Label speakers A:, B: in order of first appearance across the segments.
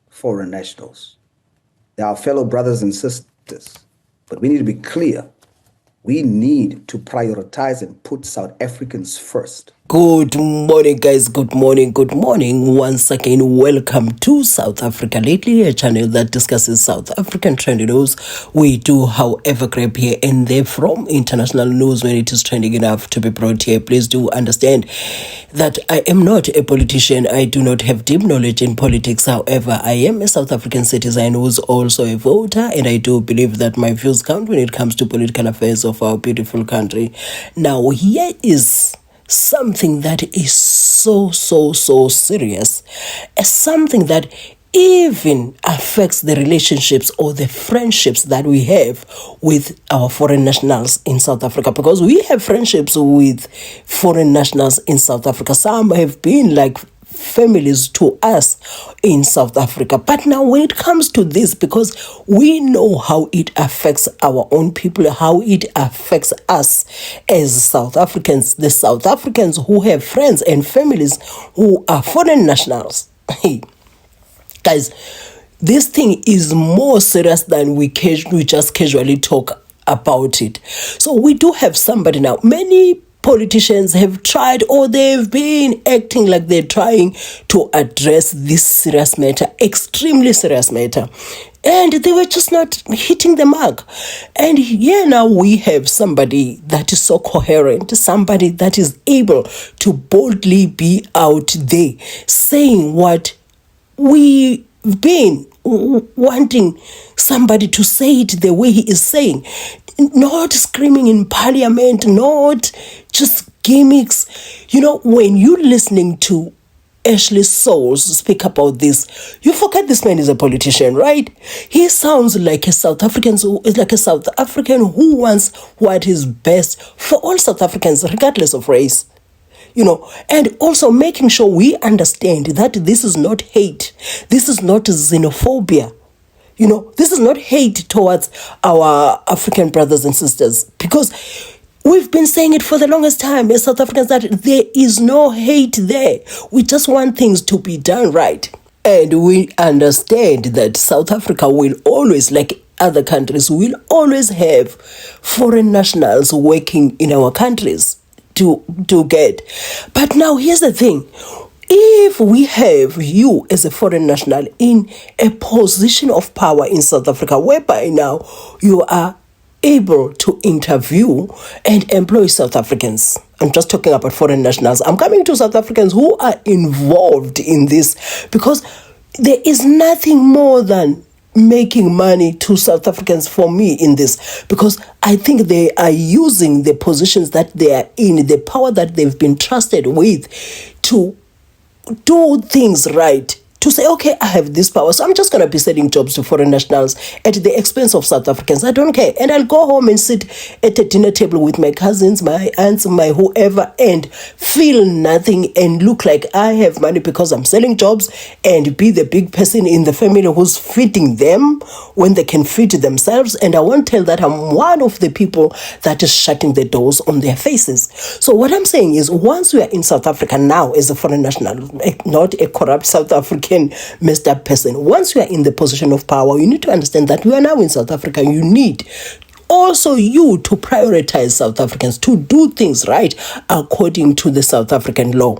A: foreign nationals. They are our fellow brothers and sisters, but we need to be clear. We need to prioritize and put South Africans first.
B: Good morning, guys. Good morning. Good morning. Once again, welcome to South Africa Lately, a channel that discusses South African trending news. We do, however, grab here and there from international news when it is trending enough to be brought here. Please do understand that I am not a politician. I do not have deep knowledge in politics. However, I am a South African citizen who is also a voter, and I do believe that my views count when it comes to political affairs of our beautiful country. Now, here is something that is so serious, something that even affects the relationships or the friendships that we have with our foreign nationals in South Africa, because we have friendships with foreign nationals in South Africa. Some have been like families to us in South Africa. But now when it comes to this, because we know how it affects our own people, how it affects us as South Africans, the South Africans who have friends and families who are foreign nationals. Hey, guys, this thing is more serious than we just casually talk about it. So we do have somebody now. Many politicians have tried, or they've been acting like they're trying to address this serious matter, extremely serious matter, and they were just not hitting the mark. And here now we have somebody that is so coherent, somebody that is able to boldly be out there saying what we've been wanting somebody to say it the way he is saying, not screaming in parliament, not just gimmicks. You know, when you're listening to Ashely Sauls speak about this, you forget this man is a politician, right? He sounds like a South African who wants what is best for all South Africans, regardless of race. You know, and also making sure we understand that this is not hate. This is not xenophobia. You know, this is not hate towards our African brothers and sisters, because we've been saying it for the longest time as South Africans that there is no hate there. We just want things to be done right. And we understand that South Africa will always, like other countries, will always have foreign nationals working in our countries to get. But now here's the thing. If we have you as a foreign national in a position of power in South Africa, whereby now you are able to interview and employ South Africans, I'm just talking about foreign nationals. I'm coming to South Africans who are involved in this, because there is nothing more than making money to South Africans for me in this, because I think they are using the positions that they are in, the power that they've been trusted with, to do things right, to say, okay, I have this power, so I'm just going to be selling jobs to foreign nationals at the expense of South Africans. I don't care. And I'll go home and sit at a dinner table with my cousins, my aunts, my whoever, and feel nothing and look like I have money because I'm selling jobs, and be the big person in the family who's feeding them when they can feed themselves. And I won't tell that I'm one of the people that is shutting the doors on their faces. So what I'm saying is, once we are in South Africa now as a foreign national, not a corrupt South African messed up person, once you are in the position of power, you need to understand that we are now in South Africa. You need also you to prioritize South Africans to do things right according to the South African law.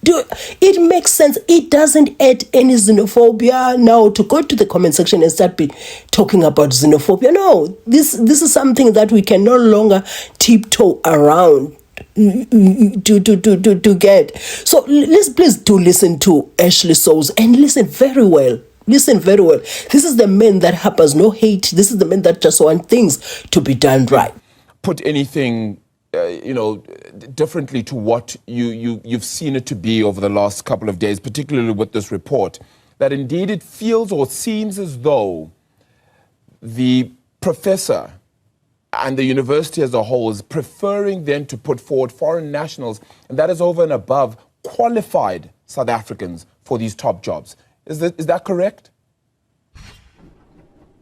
B: It makes sense. It doesn't add any xenophobia. Now, to go to the comment section and start talking about xenophobia, no, this is something that we can no longer tiptoe around to get. So please do listen to Ashely Sauls, and listen very well. Listen very well. This is the man that harbors no hate. This is the man that just wants things to be done right.
C: Put anything, differently to what you've seen it to be over the last couple of days, particularly with this report, that indeed it feels or seems as though the professor and the university as a whole is preferring then to put forward foreign nationals, and that is over and above qualified South Africans for these top jobs. Is that correct?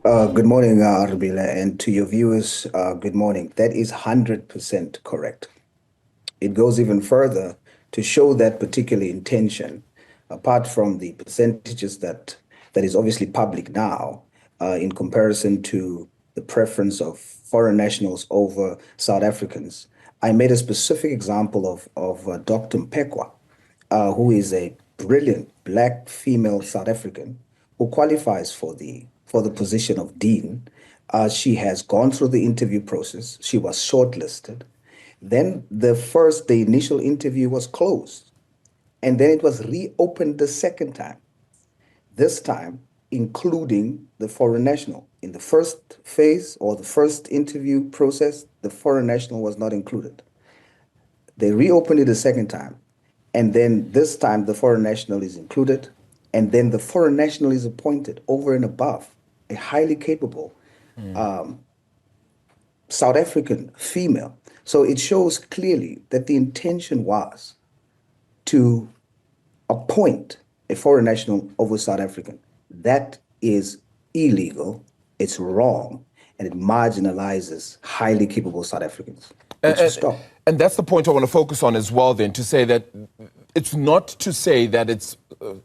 A: Good morning, Arbila, and to your viewers, good morning. That is 100% correct. It goes even further to show that particular intention, apart from the percentages that that is obviously public now in comparison to the preference of foreign nationals over South Africans, I made a specific example of Dr. Mpekwa, who is a brilliant black female South African who qualifies for the position of dean. She has gone through the interview process. She was shortlisted. Then the initial interview was closed, and then it was reopened the second time. This time, including the foreign national. In the first phase or the first interview process, the foreign national was not included. They reopened it a second time, and then this time the foreign national is included, and then the foreign national is appointed over and above a highly capable South African female. So it shows clearly that the intention was to appoint a foreign national over South African. That is illegal, it's wrong, and it marginalizes highly capable South Africans.
C: And that's the point I want to focus on as well then, to say that it's not to say that it's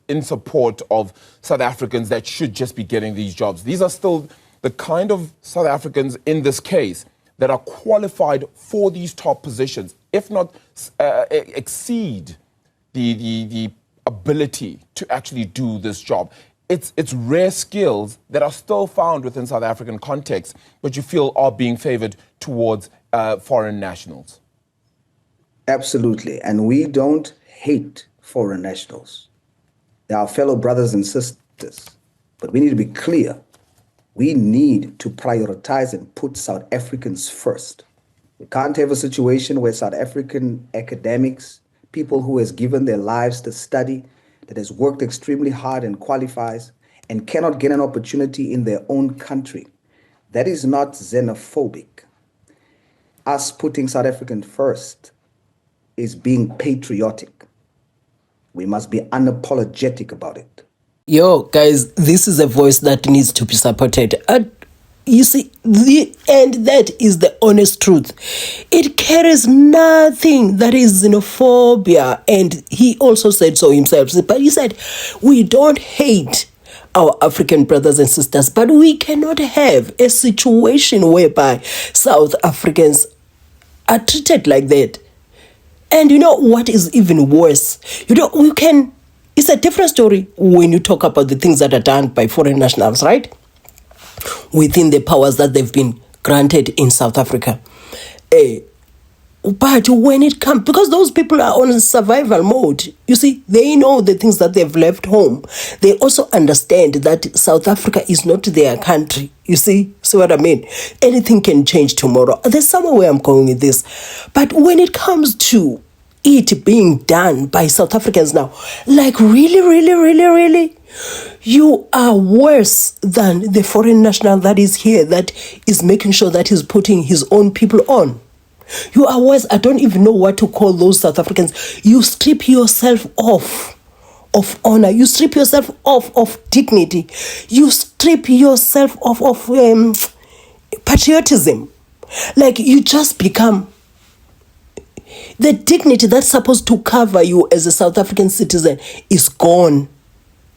C: in support of South Africans that should just be getting these jobs. These are still the kind of South Africans in this case that are qualified for these top positions, if not exceed the ability to actually do this job. It's rare skills that are still found within South African context, but you feel are being favored towards foreign nationals.
A: Absolutely. And we don't hate foreign nationals. They're our fellow brothers and sisters. But we need to be clear. We need to prioritize and put South Africans first. We can't have a situation where South African academics, people who has given their lives to study, that has worked extremely hard and qualifies, and cannot get an opportunity in their own country. That is not xenophobic. Us putting South African first is being patriotic. We must be unapologetic about it.
B: Yo, guys, this is a voice that needs to be supported. You see, and that is the honest truth. It carries nothing that is xenophobia. And he also said so himself. But he said, we don't hate our African brothers and sisters, but we cannot have a situation whereby South Africans are treated like that. And you know what is even worse? It's a different story when you talk about the things that are done by foreign nationals, right? Within the powers that they've been granted in South Africa. But when it comes, because those people are on survival mode, you see, they know the things that they've left home. They also understand that South Africa is not their country. You see what I mean? Anything can change tomorrow. There's somewhere where I'm going with this. But when it comes to it being done by South Africans now, like really, you are worse than the foreign national that is here, that is making sure that he's putting his own people on. You are worse. I don't even know what to call those South Africans. You strip yourself off of honor. You strip yourself off of dignity. You strip yourself off of patriotism. Like, you just become the dignity that's supposed to cover you as a South African citizen is gone.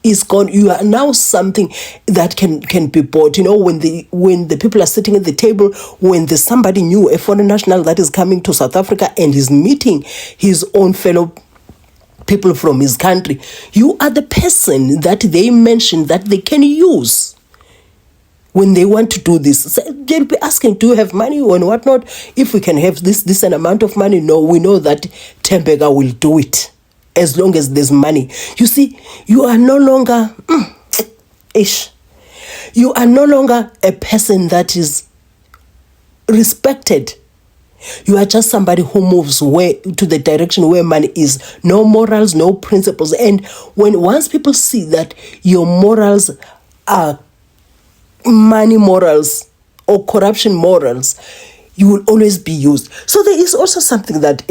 B: Is gone. You are now something that can be bought. You know, when the people are sitting at the table, when there's somebody new, a foreign national that is coming to South Africa and is meeting his own fellow people from his country, you are the person that they mention that they can use when they want to do this. They'll be asking, do you have money and whatnot? If we can have this an amount of money, no, we know that Tembega will do it. As long as there's money. You see, you are no longer you are no longer a person that is respected. You are just somebody who moves to the direction where money is. No morals, no principles. And once people see that your morals are money morals or corruption morals, you will always be used. So there is also something that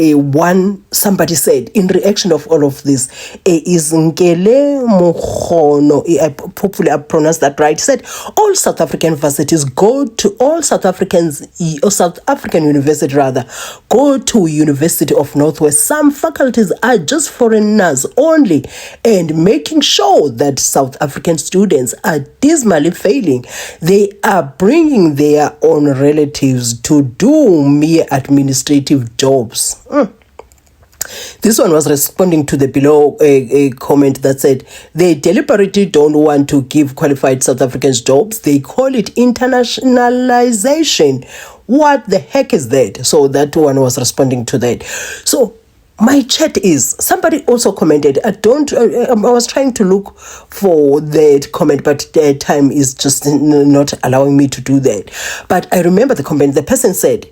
B: somebody said in reaction of all of this. Is Nkele Mokgono, hopefully I pronounced that right, said all South African universities go to South African university rather go to University of Northwest. Some faculties are just foreigners only, and making sure that South African students are dismally failing. They are bringing their own relatives to do mere administrative jobs. This one was responding to the below a comment that said they deliberately don't want to give qualified South Africans jobs. They call it internationalization. What the heck is that? So that one was responding to that. So my chat is, somebody also commented, I was trying to look for that comment, but the time is just not allowing me to do that. But I remember the comment, the person said,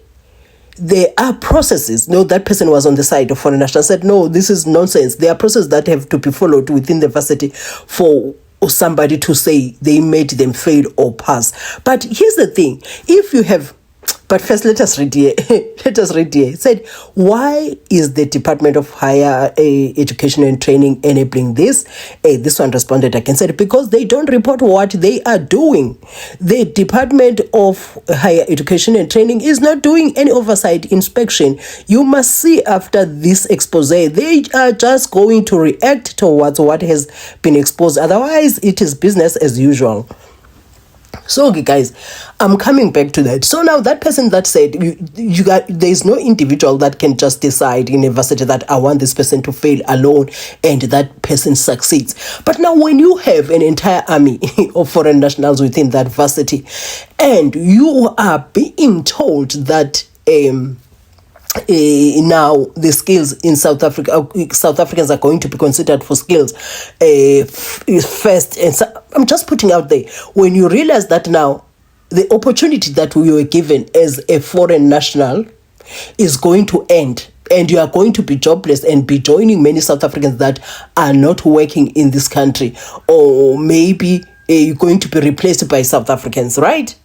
B: there are processes. No, that person was on the side of foreign nationals, said, no, this is nonsense. There are processes that have to be followed within the varsity for somebody to say they made them fail or pass. But here's the thing, if you have, but first, let us read here. It said, why is the Department of Higher Education and Training enabling this? This one responded again, said, because they don't report what they are doing. The Department of Higher Education and Training is not doing any oversight inspection. You must see after this expose, they are just going to react towards what has been exposed. Otherwise, it is business as usual. So, okay, guys, I'm coming back to that. So now that person that said there's no individual that can just decide in a varsity that I want this person to fail alone and that person succeeds. But now when you have an entire army of foreign nationals within that varsity and you are being told that now the skills in South Africa, South Africans are going to be considered for skills first, and so I'm just putting out there, when you realize that now the opportunity that we were given as a foreign national is going to end, and you are going to be jobless and be joining many South Africans that are not working in this country, or maybe you're going to be replaced by South Africans, right?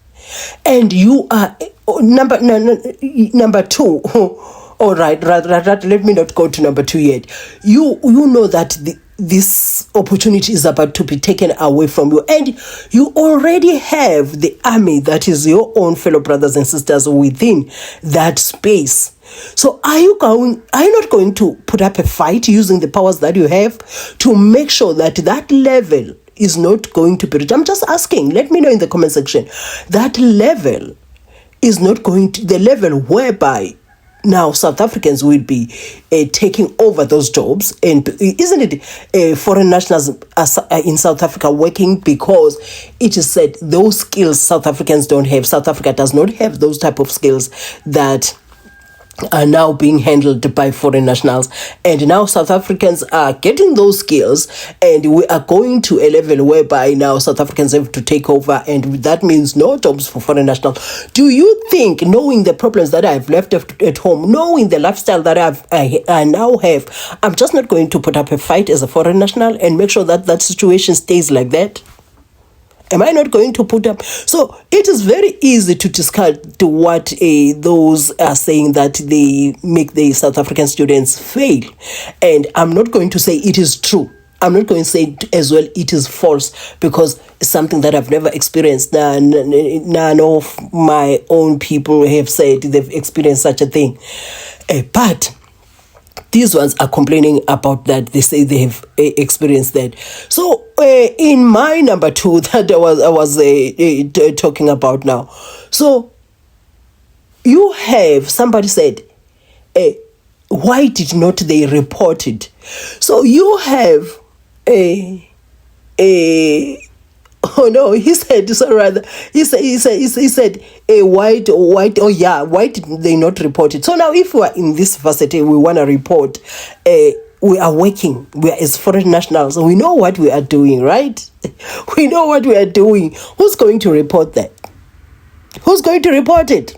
B: And you are number two. All right, let me not go to number two yet. You know that this opportunity is about to be taken away from you, and you already have the army that is your own fellow brothers and sisters within that space. So are you not going to put up a fight using the powers that you have to make sure that that level is not going to be reached? I'm just asking. Let me know in the comment section. That level is not going to, the level whereby now South Africans will be taking over those jobs. And isn't it foreign nationals in South Africa working because it is said those skills South Africans don't have. South Africa does not have those type of skills that are now being handled by foreign nationals, and now South Africans are getting those skills, and we are going to a level whereby now South Africans have to take over, and that means no jobs for foreign nationals. Do you think, knowing the problems that I've left at home, knowing the lifestyle that I now have, I'm just not going to put up a fight as a foreign national and make sure that that situation stays like that? Am I not going to put up? So it is very easy to discard what those are saying, that they make the South African students fail. And I'm not going to say it is true. I'm not going to say as well it is false, because it's something that I've never experienced. None of my own people have said they've experienced such a thing. But these ones are complaining about that. They say they have experienced that. So in my number two that I was talking about now. So you have, somebody said, why did not they report it? So you have oh no, he said, so rather, he said, why did they not report it? So now if we are in this varsity, we want to report, we are working, we are as foreign nationals, we know what we are doing, right? We know what we are doing. Who's going to report that? Who's going to report it?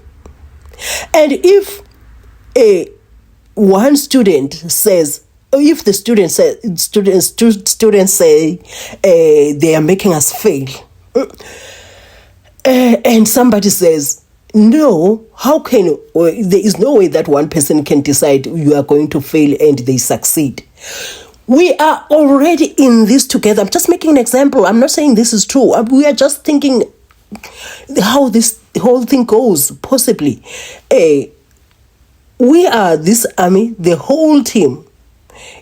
B: And if one student says, if the students say they are making us fail, and somebody says no, how can, there is no way that one person can decide you are going to fail and they succeed. We are already in this together. I'm just making an example. I'm not saying this is true. We are just thinking how this whole thing goes, possibly. We are this army, the whole team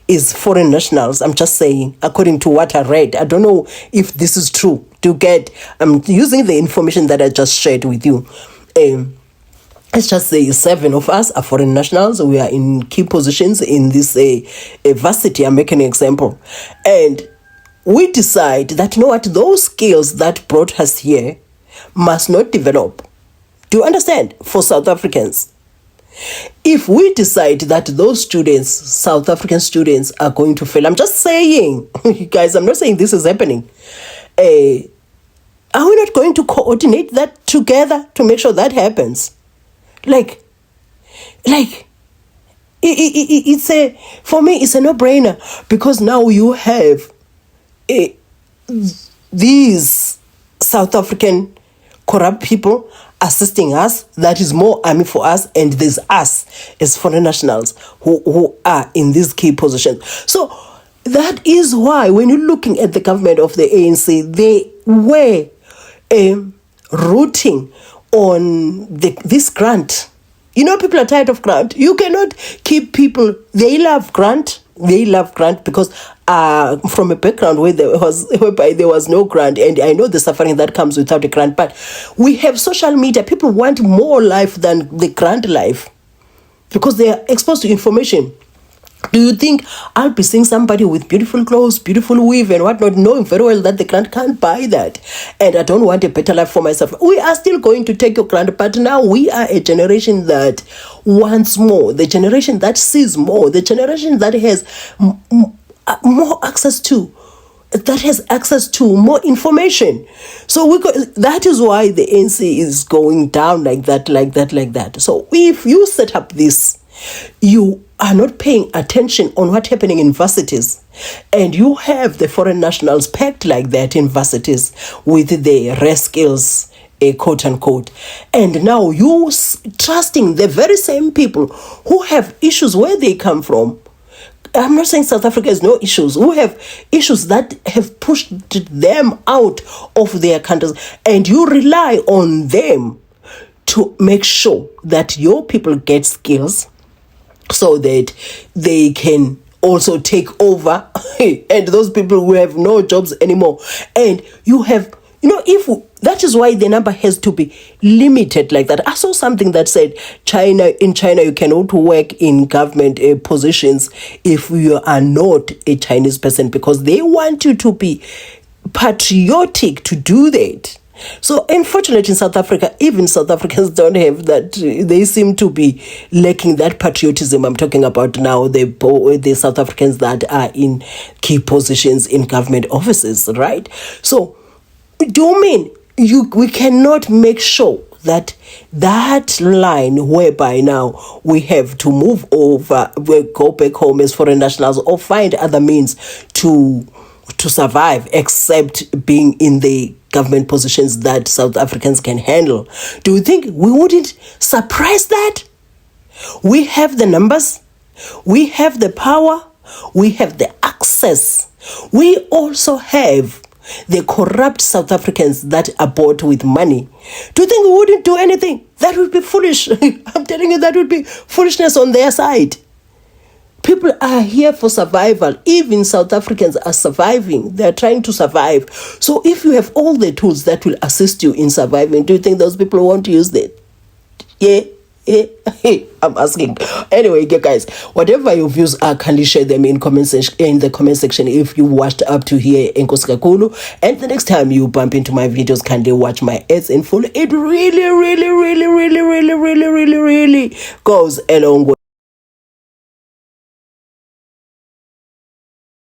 B: is foreign nationals. I'm just saying, according to what I read. I don't know if this is true. I'm using the information that I just shared with you. Let's just say 7 of us are foreign nationals. We are in key positions in this varsity. I'm making an example. And we decide that, you know what, those skills that brought us here must not develop. Do you understand? For South Africans. If we decide that those students, South African students, are going to fail, I'm just saying, guys, I'm not saying this is happening. Are we not going to coordinate that together to make sure that happens? For me, it's a no-brainer, because now you have these South African corrupt people assisting us. That is more army for us, and there's us as foreign nationals who are in these key positions. So that is why when you're looking at the government of the ANC, they were rooting on this grant. You know, people are tired of grant. You cannot keep people. They love grant because from a background whereby there was no grant, and I know the suffering that comes without a grant, but we have social media. People want more life than the grant life because they are exposed to information. Do you think I'll be seeing somebody with beautiful clothes, beautiful weave and whatnot, knowing very well that the grant can't buy that, and I don't want a better life for myself? We are still going to take your grant, but now we are a generation that wants more, the generation that sees more, the generation that has more access to, more information. So that is why the ANC is going down like that. So if you set up this, you are not paying attention on what's happening in varsities, and you have the foreign nationals packed like that in varsities with the rare skills, quote unquote, and now you trusting the very same people who have issues where they come from. I'm not saying South Africa has no issues. Who have issues that have pushed them out of their countries, and you rely on them to make sure that your people get skills so that they can also take over and those people who have no jobs anymore. And you have, that is why the number has to be limited like that. I saw something that said in China you cannot work in government positions if you are not a Chinese person, because they want you to be patriotic to do that. So unfortunately in South Africa, even South Africans don't have that. They seem to be lacking that patriotism. I'm talking about now the South Africans that are in key positions in government offices, right? So do you mean we cannot make sure that line whereby now we have to move over, we go back home as foreign nationals, or find other means to survive except being in the government positions that South Africans can handle? Do you think we wouldn't suppress that? We have the numbers, we have the power, we have the access. We also have the corrupt South Africans that are bought with money. Do you think we wouldn't do anything? That would be foolish. I'm telling you, that would be foolishness on their side. People are here for survival. Even South Africans are surviving. They're trying to survive. So if you have all the tools that will assist you in surviving, do you think those people want to use that? Yeah. I'm asking. Anyway, guys, whatever your views are, kindly share them in the comment section if you watched up to here. Enkosi kakhulu. And the next time you bump into my videos, kindly watch my ads in full. It really goes a long way.